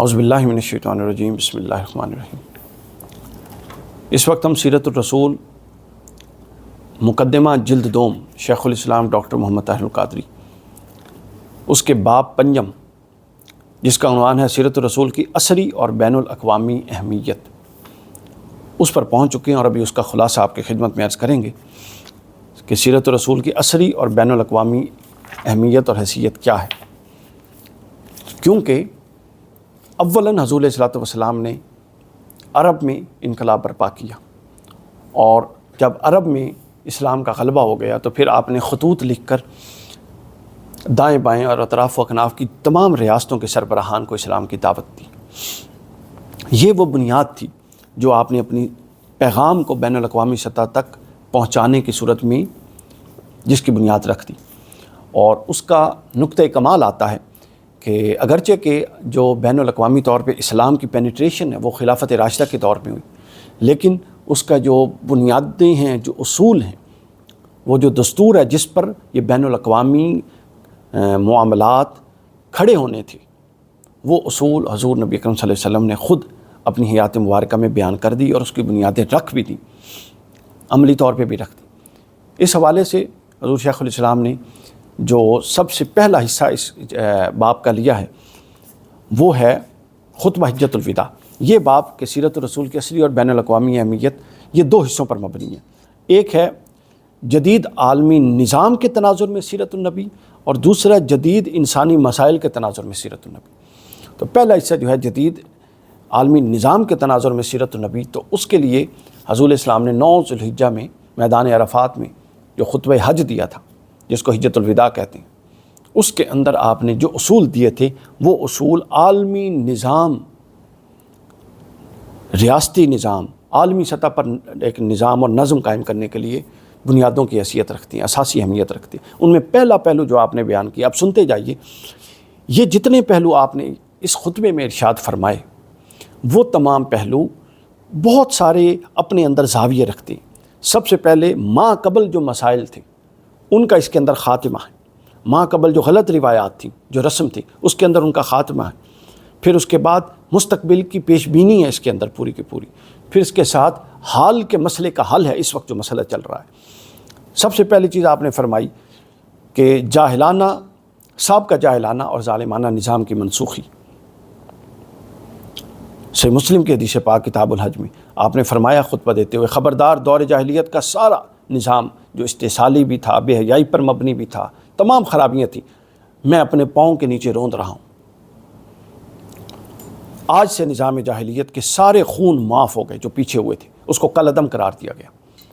اعوذ باللہ من الشیطان الرجیم، بسم اللہ الرحمن الرحیم۔ اس وقت ہم سیرت الرسول مقدمہ جلد دوم شیخ الاسلام ڈاکٹر محمد طاہر القادری اس کے باب پنجم، جس کا عنوان ہے سیرت الرسول کی عصری اور بین الاقوامی اہمیت، اس پر پہنچ چکے ہیں اور ابھی اس کا خلاصہ آپ کی خدمت میں عرض کریں گے کہ سیرت الرسول کی عصری اور بین الاقوامی اہمیت اور حیثیت کیا ہے۔ کیونکہ اولاً حضور علیہ الصلوۃ والسلام نے عرب میں انقلاب برپا کیا، اور جب عرب میں اسلام کا غلبہ ہو گیا تو پھر آپ نے خطوط لکھ کر دائیں بائیں اور اطراف و اکناف کی تمام ریاستوں کے سربراہان کو اسلام کی دعوت دی۔ یہ وہ بنیاد تھی جو آپ نے اپنی پیغام کو بین الاقوامی سطح تک پہنچانے کی صورت میں جس کی بنیاد رکھ دی، اور اس کا نقطۂ کمال آتا ہے کہ اگرچہ کہ جو بین الاقوامی طور پہ اسلام کی پینیٹریشن ہے وہ خلافت راشدہ کے طور پہ ہوئی، لیکن اس کا جو بنیادیں ہیں، جو اصول ہیں، وہ جو دستور ہے جس پر یہ بین الاقوامی معاملات کھڑے ہونے تھے، وہ اصول حضور نبی اکرم صلی اللہ علیہ وسلم نے خود اپنی حیات مبارکہ میں بیان کر دی اور اس کی بنیادیں رکھ بھی دیں، عملی طور پہ بھی رکھ دی۔ اس حوالے سے حضور شیخ الاسلام نے جو سب سے پہلا حصہ اس باب کا لیا ہے وہ ہے خطبہ حجۃ الوداع۔ یہ باب کہ سیرت الرسول کی عصری اور بین الاقوامی اہمیت، یہ دو حصوں پر مبنی ہے۔ ایک ہے جدید عالمی نظام کے تناظر میں سیرت النبی، اور دوسرا جدید انسانی مسائل کے تناظر میں سیرت النبی۔ تو پہلا حصہ جو ہے جدید عالمی نظام کے تناظر میں سیرت النبی، تو اس کے لیے حضور علیہ السلام نے 9 ذی الحجہ میں میدان عرفات میں جو خطبہ حج دیا تھا، جس کو حجۃ الوداع کہتے ہیں، اس کے اندر آپ نے جو اصول دیے تھے وہ اصول عالمی نظام، ریاستی نظام، عالمی سطح پر ایک نظام اور نظم قائم کرنے کے لیے بنیادوں کی حیثیت رکھتی ہیں، اساسی اہمیت رکھتی ہیں۔ ان میں پہلا پہلو جو آپ نے بیان کیا، اب سنتے جائیے، یہ جتنے پہلو آپ نے اس خطبے میں ارشاد فرمائے وہ تمام پہلو بہت سارے اپنے اندر زاویے رکھتے ہیں۔ سب سے پہلے ماں قبل جو مسائل تھے ان کا اس کے اندر خاتمہ ہے، ماں قبل جو غلط روایات تھیں، جو رسم تھی، اس کے اندر ان کا خاتمہ ہے۔ پھر اس کے بعد مستقبل کی پیش بینی ہے اس کے اندر پوری کی پوری، پھر اس کے ساتھ حال کے مسئلے کا حل ہے، اس وقت جو مسئلہ چل رہا ہے۔ سب سے پہلی چیز آپ نے فرمائی کہ جاہلانہ، سابقہ جاہلانہ اور ظالمانہ نظام کی منسوخی۔ صحیح مسلم کی حدیث پاک کتاب الحج میں آپ نے فرمایا خطبہ دیتے ہوئے، خبردار دور جاہلیت کا سارا نظام جو استحصالی بھی تھا، بے حیائی پر مبنی بھی تھا، تمام خرابیاں تھیں، میں اپنے پاؤں کے نیچے روند رہا ہوں۔ آج سے نظام جاہلیت کے سارے خون معاف ہو گئے جو پیچھے ہوئے تھے، اس کو کل عدم قرار دیا گیا۔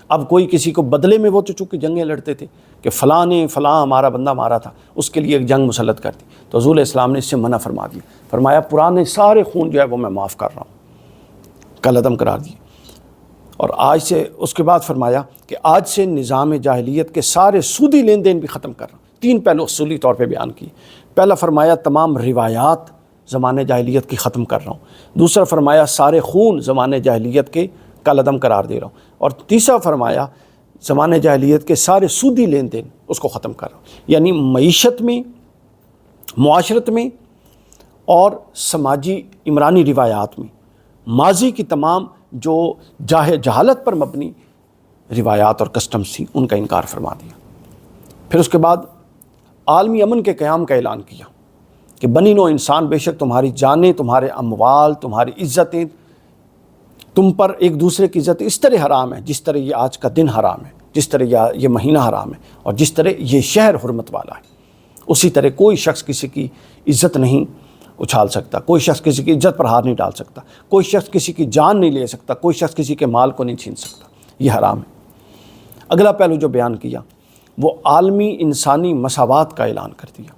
اب کوئی کسی کو بدلے میں، وہ تو چونکہ جنگیں لڑتے تھے کہ فلاں نے فلاں ہمارا بندہ مارا تھا، اس کے لیے ایک جنگ مسلط کر دی، تو حضور علیہ السلام نے اس سے منع فرما دیا، فرمایا پرانے سارے خون جو ہے وہ میں معاف کر رہا ہوں، کل عدم قرار دیا۔ اور آج سے، اس کے بعد فرمایا کہ آج سے نظام جاہلیت کے سارے سودی لین دین بھی ختم کر رہا ہوں۔ 3 پہلو اصولی طور پہ بیان کیے۔ پہلا فرمایا تمام روایات زمانے جاہلیت کی ختم کر رہا ہوں۔ دوسرا فرمایا سارے خون زمانے جاہلیت کے کل عدم قرار دے رہا ہوں۔ اور تیسرا فرمایا زمانے جاہلیت کے سارے سودی لین دین اس کو ختم کر رہا ہوں۔ یعنی معیشت میں، معاشرت میں اور سماجی عمرانی روایات میں ماضی کی تمام جو جہالت پر مبنی روایات اور کسٹمز تھیں ان کا انکار فرما دیا۔ پھر اس کے بعد عالمی امن کے قیام کا اعلان کیا کہ بنی نوع انسان، بے شک تمہاری جانیں، تمہارے اموال، تمہاری عزتیں، تم پر ایک دوسرے کی عزت اس طرح حرام ہے جس طرح یہ آج کا دن حرام ہے، جس طرح یہ مہینہ حرام ہے، اور جس طرح یہ شہر حرمت والا ہے، اسی طرح کوئی شخص کسی کی عزت نہیں اچھال سکتا، کوئی شخص کسی کی عزت پر ہاتھ نہیں ڈال سکتا، کوئی شخص کسی کی جان نہیں لے سکتا، کوئی شخص کسی کے مال کو نہیں چھین سکتا، یہ حرام ہے۔ اگلا پہلو جو بیان کیا وہ عالمی انسانی مساوات کا اعلان کر دیا۔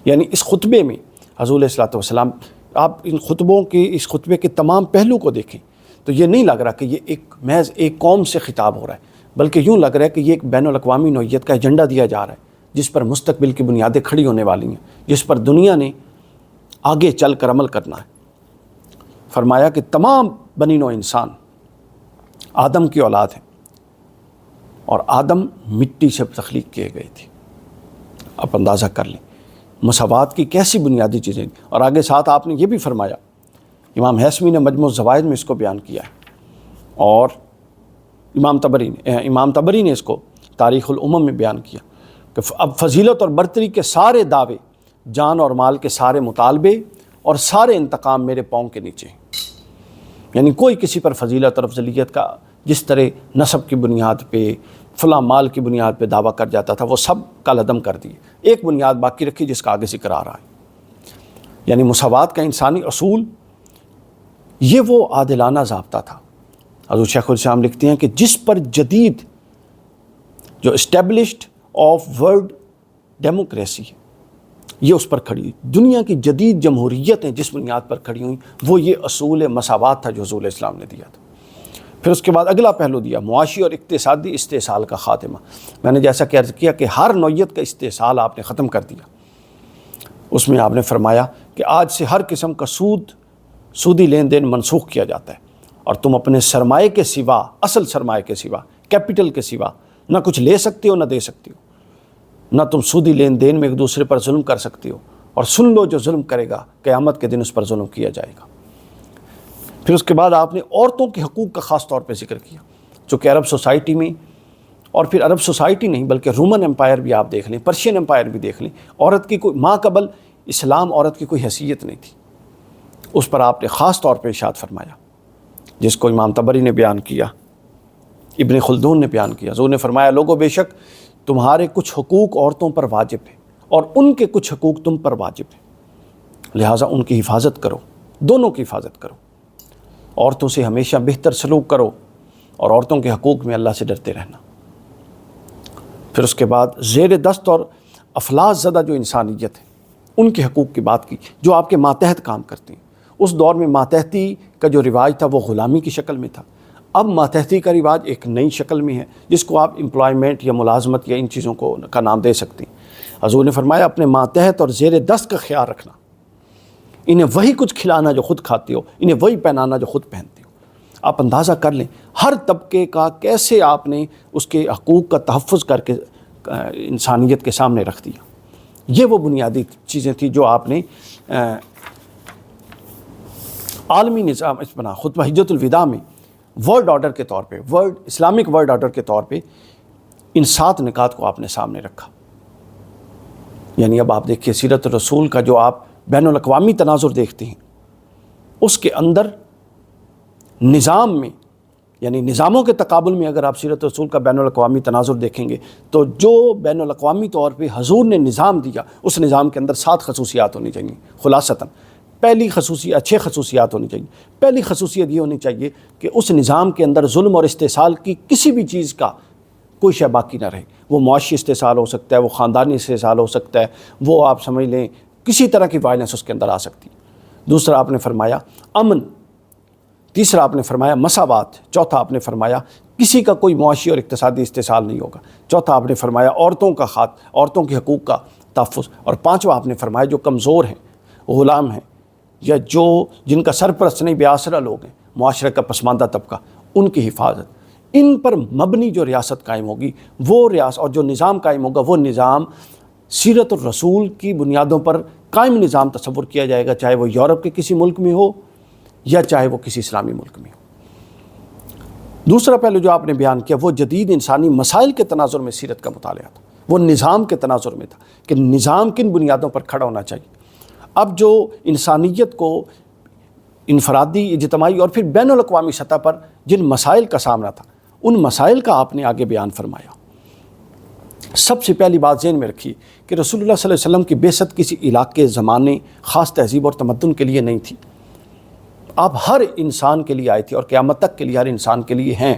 یعنی اس خطبے میں حضور علیہ الصلوۃ والسلام، آپ ان خطبوں کے، اس خطبے کے تمام پہلو کو دیکھیں تو یہ نہیں لگ رہا کہ یہ ایک محض ایک قوم سے خطاب ہو رہا ہے، بلکہ یوں لگ رہا ہے کہ یہ ایک بین الاقوامی نوعیت کا ایجنڈا دیا جا رہا ہے جس پر مستقبل کی بنیادیں کھڑی ہونے والی ہیں، جس پر دنیا نے آگے چل کر عمل کرنا ہے۔ فرمایا کہ تمام بنی نوع انسان آدم کی اولاد ہیں، اور آدم مٹی سے تخلیق کیے گئے تھے۔ آپ اندازہ کر لیں مساوات کی کیسی بنیادی چیزیں۔ اور آگے ساتھ آپ نے یہ بھی فرمایا امام حیثمی نے مجموع الزوائد میں اس کو بیان کیا ہے، اور امام طبری نے اس کو تاریخ الامم میں بیان کیا کہ اب فضیلت اور برتری کے سارے دعوے، جان اور مال کے سارے مطالبے اور سارے انتقام میرے پاؤں کے نیچے ہیں۔ یعنی کوئی کسی پر فضیلت اور افضلیت کا جس طرح نسب کی بنیاد پہ، فلاں مال کی بنیاد پہ دعویٰ کر جاتا تھا، وہ سب کل عدم کر دیے، ایک بنیاد باقی رکھی جس کا آگے ذکر آ رہا ہے، یعنی مساوات کا انسانی اصول۔ یہ وہ عادلانہ ضابطہ تھا۔ حضور شیخ الاسلام لکھتے ہیں کہ جس پر جدید جو اسٹیبلشڈ آف ورلڈ ڈیموکریسی ہے، یہ اس پر کھڑی، دنیا کی جدید جمہوریتیں جس بنیاد پر کھڑی ہوئیں، وہ یہ اصول مساوات تھا جو حضور علیہ السلام نے دیا تھا۔ پھر اس کے بعد اگلا پہلو دیا، معاشی اور اقتصادی استحصال کا خاتمہ۔ میں نے جیسا کہ عرض کیا کہ ہر نوعیت کا استحصال آپ نے ختم کر دیا۔ اس میں آپ نے فرمایا کہ آج سے ہر قسم کا سودی لین دین منسوخ کیا جاتا ہے، اور تم اپنے سرمایے کے سوا، اصل سرمایے کے سوا، کیپٹل کے سوا نہ کچھ لے سکتے ہو نہ دے سکتے ہو، نہ تم سودی لین دین میں ایک دوسرے پر ظلم کر سکتے ہو، اور سن لو جو ظلم کرے گا قیامت کے دن اس پر ظلم کیا جائے گا۔ پھر اس کے بعد آپ نے عورتوں کے حقوق کا خاص طور پہ ذکر کیا، چونکہ عرب سوسائٹی میں، اور پھر عرب سوسائٹی نہیں بلکہ رومن امپائر بھی آپ دیکھ لیں، پرشین امپائر بھی دیکھ لیں، عورت کی کوئی ماں قبل اسلام عورت کی کوئی حیثیت نہیں تھی۔ اس پر آپ نے خاص طور پہ ارشاد فرمایا، جس کو امام طبری نے بیان کیا، ابن خلدون نے بیان کیا۔ حضور نے فرمایا، لوگوں بے شک تمہارے کچھ حقوق عورتوں پر واجب ہیں اور ان کے کچھ حقوق تم پر واجب ہیں، لہٰذا ان کی حفاظت کرو، دونوں کی حفاظت کرو، عورتوں سے ہمیشہ بہتر سلوک کرو، اور عورتوں کے حقوق میں اللہ سے ڈرتے رہنا۔ پھر اس کے بعد زیر دست اور افلاس زدہ جو انسانیت ہے، ان کے حقوق کی بات کی، جو آپ کے ماتحت کام کرتے ہیں۔ اس دور میں ماتحتی کا جو رواج تھا وہ غلامی کی شکل میں تھا، اب ماتحتی کا رواج ایک نئی شکل میں ہے، جس کو آپ امپلائمنٹ یا ملازمت یا ان چیزوں کا نام دے سکتے ہیں۔ حضور نے فرمایا، اپنے ماتحت اور زیر دست کا خیال رکھنا، انہیں وہی کچھ کھلانا جو خود کھاتے ہو، انہیں وہی پہنانا جو خود پہنتے ہو۔ آپ اندازہ کر لیں ہر طبقے کا کیسے آپ نے اس کے حقوق کا تحفظ کر کے انسانیت کے سامنے رکھ دیا۔ یہ وہ بنیادی چیزیں تھیں جو آپ نے عالمی نظام اس بنا خطبہ حجت الوداع میں ورلڈ آرڈر کے طور پہ، اسلامک ورلڈ آرڈر کے طور پہ ان 7 نکات کو آپ نے سامنے رکھا۔ یعنی اب آپ دیکھیے سیرت الرسول کا جو آپ بین الاقوامی تناظر دیکھتے ہیں، اس کے اندر نظام میں، یعنی نظاموں کے تقابل میں اگر آپ سیرت رسول کا بین الاقوامی تناظر دیکھیں گے تو جو بین الاقوامی طور پہ حضور نے نظام دیا، اس نظام کے اندر 7 خصوصیات ہونی چاہیے خلاصتاً۔ پہلی خصوصیت، 6 خصوصیات ہونی چاہیے۔ پہلی خصوصیت یہ ہونی چاہیے کہ اس نظام کے اندر ظلم اور استحصال کی کسی بھی چیز کا کوئی شے باقی نہ رہے۔ وہ معاشی استحصال ہو سکتا ہے، وہ خاندانی استحصال ہو سکتا ہے، وہ آپ سمجھ لیں کسی طرح کی وائلنس اس کے اندر آ سکتی ہے۔ دوسرا آپ نے فرمایا امن، تیسرا آپ نے فرمایا مساوات، چوتھا آپ نے فرمایا کسی کا کوئی معاشی اور اقتصادی استحصال نہیں ہوگا، چوتھا آپ نے فرمایا عورتوں کے حقوق کا تحفظ، اور پانچواں آپ نے فرمایا جو کمزور ہیں، غلام ہیں، یا جن کا سرپرست نہیں، بے آسرا لوگ ہیں، معاشرے کا پسماندہ طبقہ، ان کی حفاظت۔ ان پر مبنی جو ریاست قائم ہوگی، وہ ریاست اور جو نظام قائم ہوگا، وہ نظام سیرت الرسول کی بنیادوں پر قائم نظام تصور کیا جائے گا، چاہے وہ یورپ کے کسی ملک میں ہو یا چاہے وہ کسی اسلامی ملک میں ہو۔ دوسرا پہلو جو آپ نے بیان کیا وہ جدید انسانی مسائل کے تناظر میں سیرت کا مطالعہ تھا، وہ نظام کے تناظر میں تھا کہ نظام کن بنیادوں پر کھڑا ہونا چاہیے۔ اب جو انسانیت کو انفرادی، اجتماعی اور پھر بین الاقوامی سطح پر جن مسائل کا سامنا تھا، ان مسائل کا آپ نے آگے بیان فرمایا۔ سب سے پہلی بات ذہن میں رکھیے کہ رسول اللہ صلی اللہ علیہ وسلم کی بعثت کسی علاقے، زمانے، خاص تہذیب اور تمدن کے لیے نہیں تھی، آپ ہر انسان کے لیے آئے تھے اور قیامت تک کے لیے ہر انسان کے لیے ہیں۔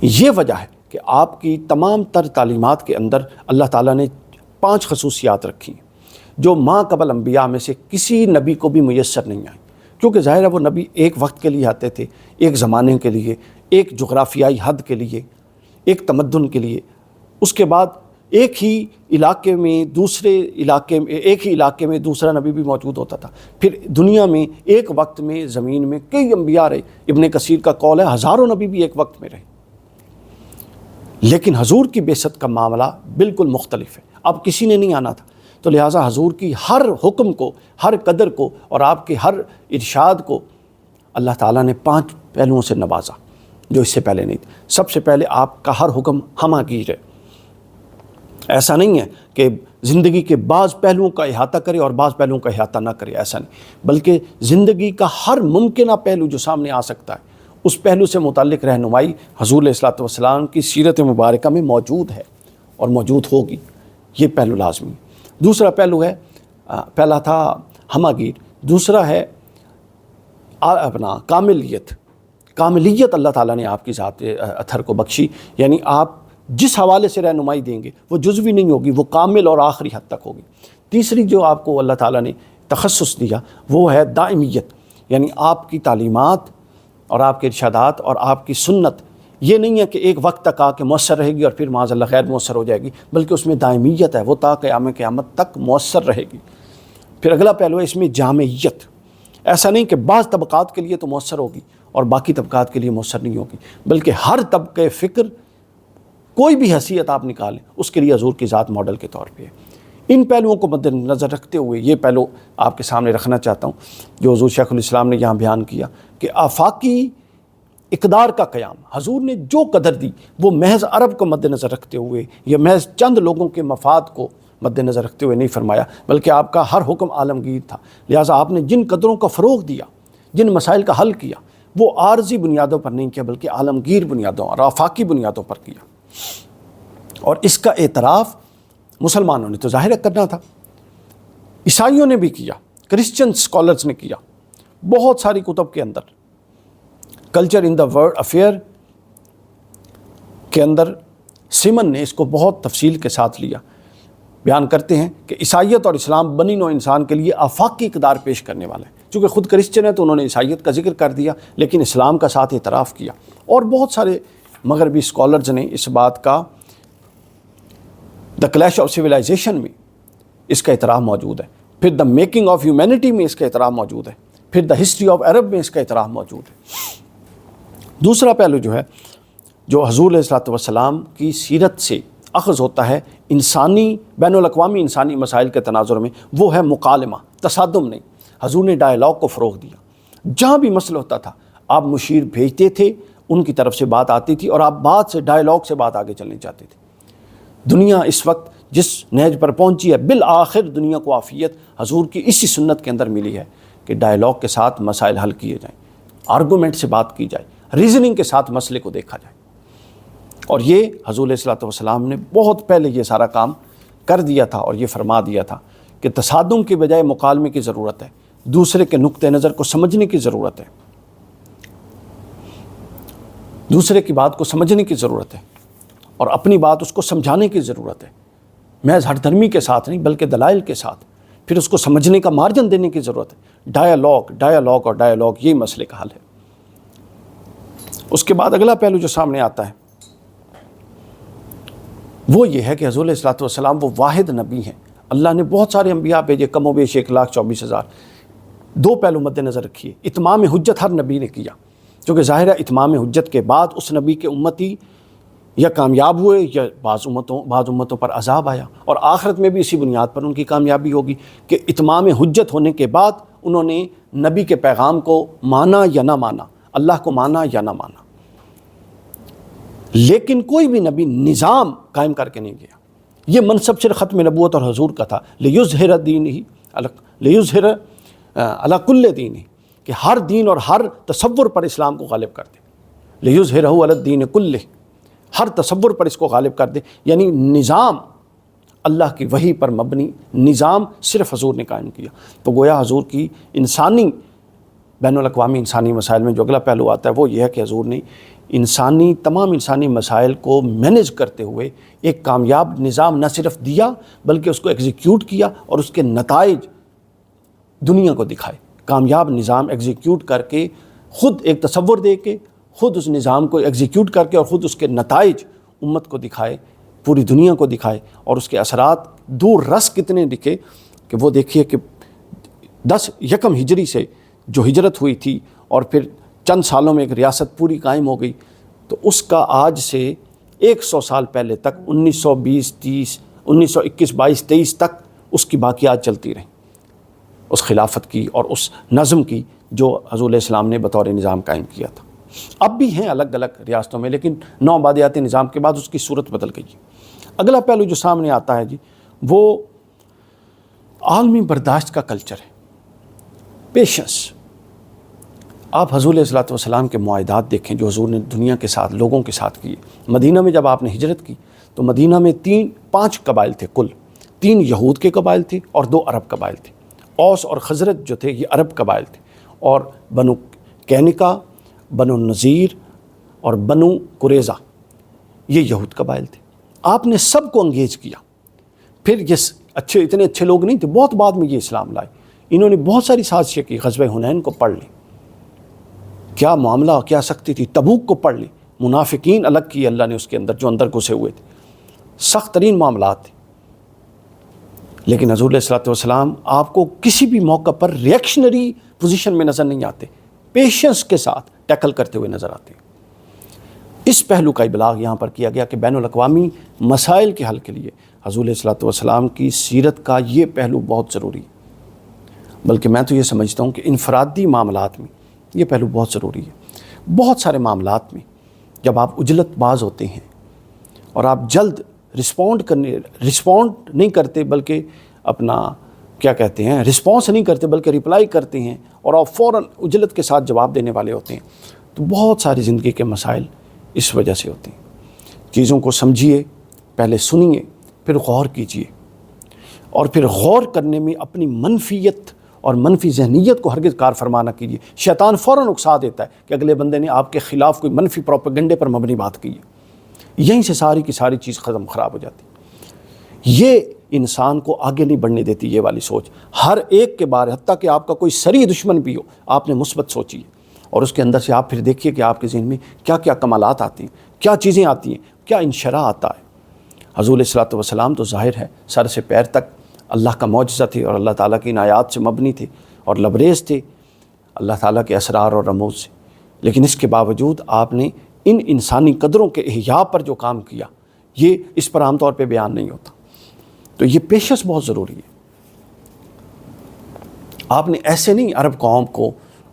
یہ وجہ ہے کہ آپ کی تمام تر تعلیمات کے اندر اللہ تعالیٰ نے 5 خصوصیات رکھی ہیں جو ماں قبل انبیاء میں سے کسی نبی کو بھی میسر نہیں آئی، کیونکہ ظاہر ہے وہ نبی ایک وقت کے لیے آتے تھے، ایک زمانے کے لیے، ایک جغرافیائی حد کے لیے، ایک تمدن کے لیے۔ اس کے بعد ایک ہی علاقے میں دوسرا نبی بھی موجود ہوتا تھا۔ پھر دنیا میں ایک وقت میں زمین میں کئی انبیاء رہے، ابن کثیر کا قول ہے ہزاروں نبی بھی ایک وقت میں رہے، لیکن حضور کی بعثت کا معاملہ بالکل مختلف ہے۔ اب کسی نے نہیں آنا تھا، تو لہٰذا حضور کی ہر حکم کو، ہر قدر کو اور آپ کے ہر ارشاد کو اللہ تعالیٰ نے 5 پہلوؤں سے نوازا جو اس سے پہلے نہیں تھے۔ سب سے پہلے آپ کا ہر حکم ہمہ گیر ہے۔ ایسا نہیں ہے کہ زندگی کے بعض پہلوؤں کا احاطہ کرے اور بعض پہلوؤں کا احاطہ نہ کرے، ایسا نہیں، بلکہ زندگی کا ہر ممکنہ پہلو جو سامنے آ سکتا ہے اس پہلو سے متعلق رہنمائی حضور علیہ الصلوۃ والسلام کی سیرت مبارکہ میں موجود ہے اور موجود ہوگی، یہ پہلو لازمی۔ دوسرا پہلو ہے، پہلا تھا ہمہ گیر، دوسرا ہے اپنا کاملیت اللہ تعالیٰ نے آپ کی ذات اطہر کو بخشی، یعنی آپ جس حوالے سے رہنمائی دیں گے وہ جزوی نہیں ہوگی، وہ کامل اور آخری حد تک ہوگی۔ تیسری جو آپ کو اللہ تعالیٰ نے تخصص دیا وہ ہے دائمیت، یعنی آپ کی تعلیمات اور آپ کے ارشادات اور آپ کی سنت یہ نہیں ہے کہ ایک وقت تک آ کے مؤثر رہے گی اور پھر معاذ اللہ غیر مؤثر ہو جائے گی، بلکہ اس میں دائمیت ہے، وہ تا قیامت تک مؤثر رہے گی۔ پھر اگلا پہلو ہے اس میں جامعیت، ایسا نہیں کہ بعض طبقات کے لیے تو مؤثر ہوگی اور باقی طبقات کے لیے مؤثر نہیں ہوگی، بلکہ ہر طبقے فکر کوئی بھی حیثیت آپ نکالیں اس کے لیے حضور کی ذات ماڈل کے طور پہ ہے۔ ان پہلوؤں کو مد نظر رکھتے ہوئے یہ پہلو آپ کے سامنے رکھنا چاہتا ہوں جو حضور شیخ الاسلام نے یہاں بیان کیا کہ آفاقی اقدار کا قیام، حضور نے جو قدر دی وہ محض عرب کو مد نظر رکھتے ہوئے یا محض چند لوگوں کے مفاد کو مد نظر رکھتے ہوئے نہیں فرمایا، بلکہ آپ کا ہر حکم عالمگیر تھا۔ لہٰذا آپ نے جن قدروں کا فروغ دیا، جن مسائل کا حل کیا، وہ عارضی بنیادوں پر نہیں کیا بلکہ عالمگیر بنیادوں اور آفاقی بنیادوں پر کیا، اور اس کا اعتراف مسلمانوں نے تو ظاہر کرنا تھا، عیسائیوں نے بھی کیا، کرسچن اسکالرز نے کیا، بہت ساری کتب کے اندر culture in the world affair کے اندر سیمن نے اس کو بہت تفصیل کے ساتھ لیا، بیان کرتے ہیں کہ عیسائیت اور اسلام بنی نوع انسان کے لیے آفاقی اقدار پیش کرنے والے ہیں۔ چونکہ خود کرسچن ہے تو انہوں نے عیسائیت کا ذکر کر دیا لیکن اسلام کا ساتھ اعتراف کیا، اور بہت سارے مغربی اسکالرز نے اس بات کا دا کلیش آف سویلائزیشن میں اس کا اعتراف موجود ہے، پھر دا میکنگ آف ہیومینٹی میں اس کا اعتراف موجود ہے، پھر دا ہسٹری آف عرب میں اس کا اعتراف موجود ہے۔ دوسرا پہلو جو ہے جو حضور علیہ الصلوۃ والسلام کی سیرت سے اخذ ہوتا ہے انسانی بین الاقوامی انسانی مسائل کے تناظر میں، وہ ہے مکالمہ، تصادم نہیں۔ حضور نے ڈائلاگ کو فروغ دیا، جہاں بھی مسئلہ ہوتا تھا آپ مشیر بھیجتے تھے، ان کی طرف سے بات آتی تھی اور آپ بات سے ڈائلاگ سے بات آگے چلنے چاہتے تھے۔ دنیا اس وقت جس نہج پر پہنچی ہے، بالآخر دنیا کو عافیت حضور کی اسی سنت کے اندر ملی ہے کہ ڈائلاگ کے ساتھ مسائل حل کیے جائیں، آرگومنٹ سے بات کی جائے، ریزننگ کے ساتھ مسئلے کو دیکھا جائے، اور یہ حضور علیہ الصلوۃ والسلام نے بہت پہلے یہ سارا کام کر دیا تھا اور یہ فرما دیا تھا کہ تصادم کے بجائے مکالمے کی ضرورت ہے، دوسرے کے نقطہ نظر کو سمجھنے کی ضرورت ہے، دوسرے کی بات کو سمجھنے کی ضرورت ہے اور اپنی بات اس کو سمجھانے کی ضرورت ہے، محض ہر دھرمی کے ساتھ نہیں بلکہ دلائل کے ساتھ، پھر اس کو سمجھنے کا مارجن دینے کی ضرورت ہے۔ ڈائیلاگ اور ڈائیلاگ یہ مسئلے کا حل ہے۔ اس کے بعد اگلا پہلو جو سامنے آتا ہے وہ یہ ہے کہ حضور علیہ الصلوۃ والسلام وہ واحد نبی ہیں، اللہ نے بہت سارے انبیاء بھیجے، کم و بیش 1,24,000۔ دو پہلو مد نظر رکھیے، اتمام حجت ہر نبی نے کیا، کیونکہ ظاہر ہے اتمام حجت کے بعد اس نبی کے امتی یا کامیاب ہوئے یا بعض امتوں پر عذاب آیا، اور آخرت میں بھی اسی بنیاد پر ان کی کامیابی ہوگی کہ اتمام حجت ہونے کے بعد انہوں نے نبی کے پیغام کو مانا یا نہ مانا، اللہ کو مانا یا نہ مانا، لیکن کوئی بھی نبی نظام قائم کر کے نہیں گیا۔ یہ منصب صرف ختم نبوت اور حضور کا تھا، لیظہر لیظہر علی کل دین، کہ ہر دین اور ہر تصور پر اسلام کو غالب کر دے، لیظہرہ علی الدین کلہ، ہر تصور پر اس کو غالب کر دے، یعنی نظام اللہ کی وحی پر مبنی نظام صرف حضور نے قائم کیا۔ تو گویا حضور کی انسانی بین الاقوامی انسانی مسائل میں جو اگلا پہلو آتا ہے وہ یہ ہے کہ حضور نے تمام انسانی مسائل کو مینیج کرتے ہوئے ایک کامیاب نظام نہ صرف دیا بلکہ اس کو ایگزیکیوٹ کیا اور اس کے نتائج دنیا کو دکھائے۔ کامیاب نظام ایگزیکیوٹ کر کے خود ایک تصور دے کے خود اس نظام کو ایگزیکیوٹ کر کے اور خود اس کے نتائج امت کو دکھائے، پوری دنیا کو دکھائے، اور اس کے اثرات دور رس کتنے دکھے کہ وہ دیکھیے کہ 10 یکم ہجری سے جو ہجرت ہوئی تھی اور پھر چند سالوں میں ایک ریاست پوری قائم ہو گئی، تو اس کا آج سے 100 سال پہلے تک 1921 22 23 تک اس کی باقیات چلتی رہیں، اس خلافت کی اور اس نظم کی جو حضور علیہ السلام نے بطور نظام قائم کیا تھا۔ اب بھی ہیں الگ الگ ریاستوں میں، لیکن نو آبادیاتی نظام کے بعد اس کی صورت بدل گئی ہے۔ اگلا پہلو جو سامنے آتا ہے جی، وہ عالمی برداشت کا کلچر ہے، پیشنس۔ آپ حضور علیہ السلام کے معاہدات دیکھیں جو حضور نے دنیا کے ساتھ، لوگوں کے ساتھ کیے۔ مدینہ میں جب آپ نے ہجرت کی تو مدینہ میں 5 قبائل تھے کل، 3 یہود کے قبائل تھے اور 2 عرب قبائل تھے۔ اوس اور خزرج جو تھے یہ عرب قبائل تھے، اور بنو کینکا، بنو نذیر اور بنو قریظہ یہ یہود قبائل تھے۔ آپ نے سب کو انگیج کیا۔ پھر یہ اتنے اچھے لوگ نہیں تھے، بہت بعد میں یہ اسلام لائے۔ انہوں نے بہت ساری سازشیں کی، غزوہ حنین کو پڑھ لیں، کیا معاملہ کیا سختی تھی، تبوک کو پڑھ لیں، منافقین الگ کیے اللہ نے اس کے اندر جو اندر گھسے ہوئے تھے، سخت ترین معاملات تھے۔ لیکن حضور علیہ السلام آپ کو کسی بھی موقع پر ریئیکشنری پوزیشن میں نظر نہیں آتے، پیشنس کے ساتھ ٹیکل کرتے ہوئے نظر آتے ہیں۔ اس پہلو کا ابلاغ یہاں پر کیا گیا کہ بین الاقوامی مسائل کے حل کے لیے حضور علیہ السلام کی سیرت کا یہ پہلو بہت ضروری ہے۔ بلکہ میں تو یہ سمجھتا ہوں کہ انفرادی معاملات میں یہ پہلو بہت ضروری ہے۔ بہت سارے معاملات میں جب آپ عجلت باز ہوتے ہیں اور آپ جلد رسپونڈ نہیں کرتے، بلکہ اپنا کیا کہتے ہیں رسپانس نہیں کرتے بلکہ رپلائی کرتے ہیں، اور آپ فوراً عجلت کے ساتھ جواب دینے والے ہوتے ہیں، تو بہت ساری زندگی کے مسائل اس وجہ سے ہوتے ہیں۔ چیزوں کو سمجھیے، پہلے سنیے، پھر غور کیجیے، اور پھر غور کرنے میں اپنی منفیت اور منفی ذہنیت کو ہرگز کار فرما نہ کیجیے۔ شیطان فوراً اکسا دیتا ہے کہ اگلے بندے نے آپ کے خلاف کوئی منفی پروپیگنڈے پر مبنی بات کی ہے، یہیں سے ساری کی ساری چیز خراب ہو جاتی۔ یہ انسان کو آگے نہیں بڑھنے دیتی یہ والی سوچ۔ ہر ایک کے بارے، حتیٰ کہ آپ کا کوئی صریح دشمن بھی ہو، آپ نے مثبت سوچی ہے، اور اس کے اندر سے آپ پھر دیکھیے کہ آپ کے ذہن میں کیا کیا کمالات آتی ہیں، کیا چیزیں آتی ہیں، کیا انشراح آتا ہے۔ حضور علیہ السلام تو ظاہر ہے سر سے پیر تک اللہ کا معجزہ تھے، اور اللہ تعالیٰ کی عنایات سے مبنی تھے، اور لبریز تھے اللہ تعالیٰ کے اسرار اور رموز سے۔ لیکن اس کے باوجود آپ نے ان انسانی قدروں کے احیاء پر جو کام کیا، یہ اس پر عام طور پہ بیان نہیں ہوتا۔ تو یہ پیشنس بہت ضروری ہے۔ آپ نے ایسے نہیں عرب قوم کو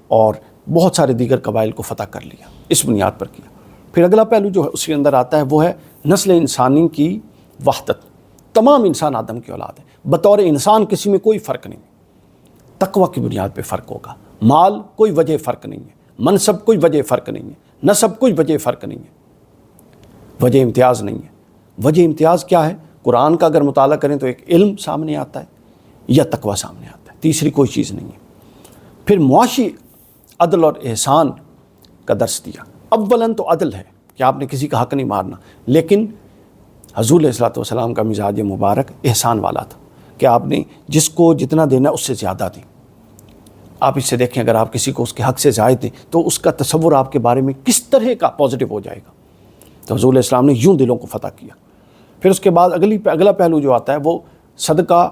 اور بہت سارے دیگر قبائل کو فتح کر لیا، اس بنیاد پر کیا۔ پھر اگلا پہلو جو اس کے اندر آتا ہے وہ ہے نسل انسانی کی وحدت۔ تمام انسان آدم کی اولاد ہے، بطور انسان کسی میں کوئی فرق نہیں، تقوی کی بنیاد پہ فرق ہوگا۔ مال کوئی وجہ فرق نہیں ہے، منصب کوئی وجہ فرق نہیں ہے، نسب کوئی وجہ فرق نہیں ہے، وجہ امتیاز نہیں ہے۔ وجہ امتیاز کیا ہے؟ قرآن کا اگر مطالعہ کریں تو ایک علم سامنے آتا ہے یا تقوی سامنے آتا ہے، تیسری کوئی چیز نہیں ہے۔ پھر معاشی عدل اور احسان کا درس دیا۔ اولاً تو عدل ہے کہ آپ نے کسی کا حق نہیں مارنا، لیکن حضور علیہ السلام کا مزاج مبارک احسان والا تھا کہ آپ نے جس کو جتنا دینا اس سے زیادہ دیں۔ آپ اس سے دیکھیں، اگر آپ کسی کو اس کے حق سے زائد دیں تو اس کا تصور آپ کے بارے میں کس طرح کا پازیٹیو ہو جائے گا۔ تو حضور علیہ السلام نے یوں دلوں کو فتح کیا۔ پھر اس کے بعد اگلا پہلو جو آتا ہے وہ صدقہ،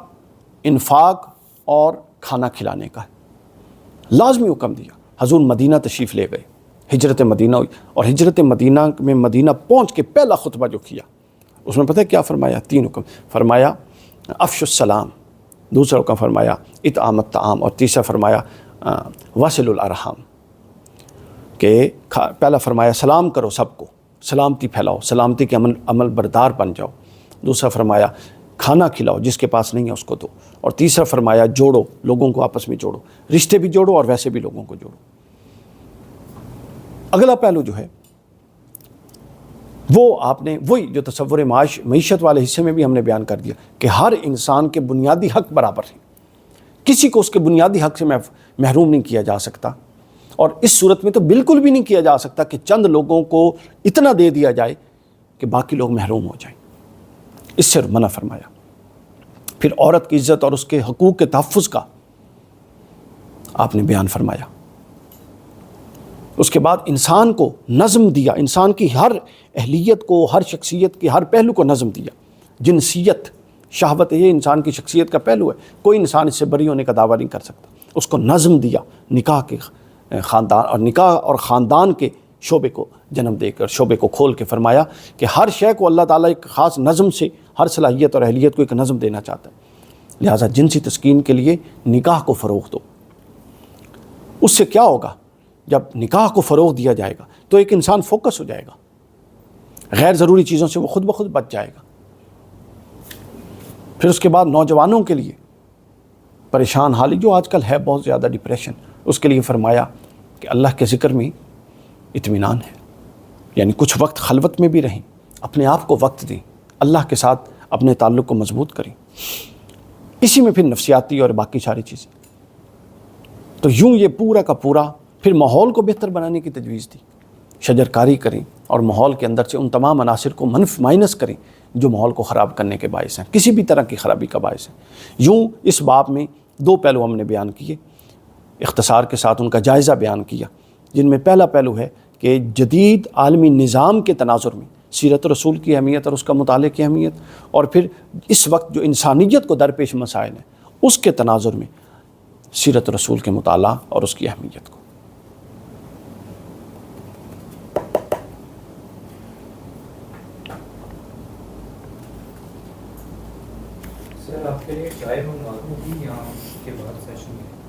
انفاق اور کھانا کھلانے کا ہے۔ لازمی حکم دیا۔ حضور مدینہ تشریف لے گئے، ہجرت مدینہ ہوئی، اور ہجرت مدینہ میں مدینہ پہنچ کے پہلا خطبہ جو کیا اس میں پتہ ہے کیا فرمایا؟ 3 حکم فرمایا، افش السلام، دوسرا حکم فرمایا اطعام الطعام، اور تیسرا فرمایا واصل الارحام، کہ پہلا فرمایا سلام کرو سب کو، سلامتی پھیلاؤ، سلامتی کے عمل بردار بن جاؤ۔ دوسرا فرمایا کھانا کھلاؤ، جس کے پاس نہیں ہے اس کو دو، اور تیسرا فرمایا جوڑو، لوگوں کو آپس میں جوڑو، رشتے بھی جوڑو اور ویسے بھی لوگوں کو جوڑو۔ اگلا پہلو جو ہے وہ آپ نے وہی جو تصور معیشت والے حصے میں بھی ہم نے بیان کر دیا کہ ہر انسان کے بنیادی حق برابر ہیں، کسی کو اس کے بنیادی حق سے محروم نہیں کیا جا سکتا، اور اس صورت میں تو بالکل بھی نہیں کیا جا سکتا کہ چند لوگوں کو اتنا دے دیا جائے کہ باقی لوگ محروم ہو جائیں، اس سے منع فرمایا۔ پھر عورت کی عزت اور اس کے حقوق کے تحفظ کا آپ نے بیان فرمایا۔ اس کے بعد انسان کو نظم دیا، انسان کی ہر اہلیت کو، ہر شخصیت کے ہر پہلو کو نظم دیا۔ جنسیت، شہوت، یہ انسان کی شخصیت کا پہلو ہے، کوئی انسان اس سے بری ہونے کا دعویٰ نہیں کر سکتا۔ اس کو نظم دیا، نکاح کے خاندان اور نکاح اور خاندان کے شعبے کو جنم دے کر، شعبے کو کھول کے فرمایا کہ ہر شے کو اللہ تعالیٰ ایک خاص نظم سے، ہر صلاحیت اور اہلیت کو ایک نظم دینا چاہتا ہے۔ لہٰذا جنسی تسکین کے لیے نکاح کو فروغ دو۔ اس سے کیا ہوگا؟ جب نکاح کو فروغ دیا جائے گا تو ایک انسان فوکس ہو جائے گا، غیر ضروری چیزوں سے وہ خود بخود بچ جائے گا۔ پھر اس کے بعد نوجوانوں کے لیے پریشان حالی جو آج کل ہے بہت زیادہ ڈپریشن، اس کے لیے فرمایا کہ اللہ کے ذکر میں اطمینان ہے، یعنی کچھ وقت خلوت میں بھی رہیں، اپنے آپ کو وقت دیں، اللہ کے ساتھ اپنے تعلق کو مضبوط کریں، اسی میں پھر نفسیاتی اور باقی ساری چیزیں۔ تو یوں یہ پورا کا پورا پھر ماحول کو بہتر بنانے کی تجویز دی، شجر کاری کریں اور ماحول کے اندر سے ان تمام عناصر کو مائنس کریں جو ماحول کو خراب کرنے کے باعث ہیں، کسی بھی طرح کی خرابی کا باعث ہیں۔ یوں اس باب میں 2 پہلو ہم نے بیان کیے، اختصار کے ساتھ ان کا جائزہ بیان کیا، جن میں پہلا پہلو ہے کہ جدید عالمی نظام کے تناظر میں سیرت رسول کی اہمیت اور اس کا مطالعے کی اہمیت، اور پھر اس وقت جو انسانیت کو درپیش مسائل ہیں اس کے تناظر میں سیرت رسول کے مطالعہ اور اس کی اہمیت کو۔ سر آپ کے لیے چائے منگوا دوں گی یہاں کے بعد سیشن میں؟